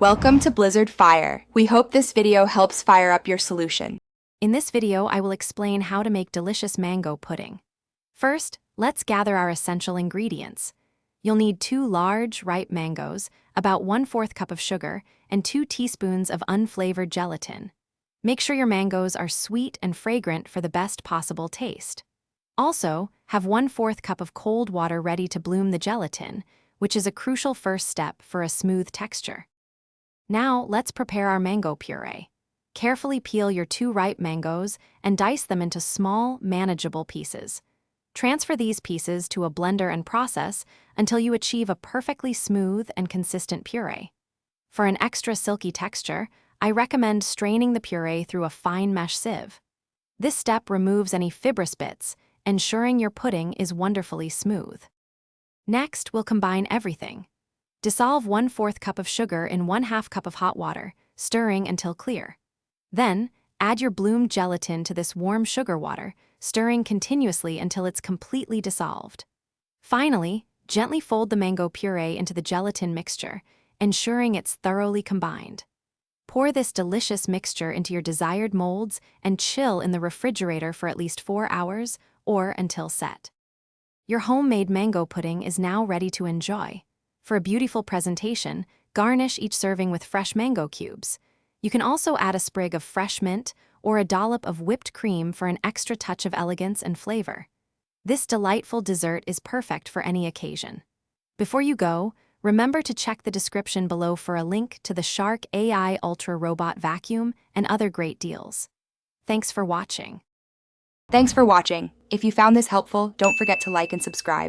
Welcome to Blizzard Fire. We hope this video helps fire up your solution. In this video, I will explain how to make delicious mango pudding. First, let's gather our essential ingredients. You'll need 2 large, ripe mangoes, about 1/4 cup of sugar, and 2 teaspoons of unflavored gelatin. Make sure your mangoes are sweet and fragrant for the best possible taste. Also, have 1/4 cup of cold water ready to bloom the gelatin, which is a crucial first step for a smooth texture. Now, let's prepare our mango puree. Carefully peel your 2 ripe mangoes and dice them into small, manageable pieces. Transfer these pieces to a blender and process until you achieve a perfectly smooth and consistent puree. For an extra silky texture, I recommend straining the puree through a fine mesh sieve. This step removes any fibrous bits, ensuring your pudding is wonderfully smooth. Next, we'll combine everything. Dissolve 1/4 cup of sugar in 1/2 cup of hot water, stirring until clear. Then, add your bloomed gelatin to this warm sugar water, stirring continuously until it's completely dissolved. Finally, gently fold the mango puree into the gelatin mixture, ensuring it's thoroughly combined. Pour this delicious mixture into your desired molds and chill in the refrigerator for at least 4 hours or until set. Your homemade mango pudding is now ready to enjoy. For a beautiful presentation, garnish each serving with fresh mango cubes. You can also add a sprig of fresh mint or a dollop of whipped cream for an extra touch of elegance and flavor. This delightful dessert is perfect for any occasion. Before you go, remember to check the description below for a link to the Shark AI Ultra Robot Vacuum and other great deals. Thanks for watching. Thanks for watching. If you found this helpful, don't forget to like and subscribe.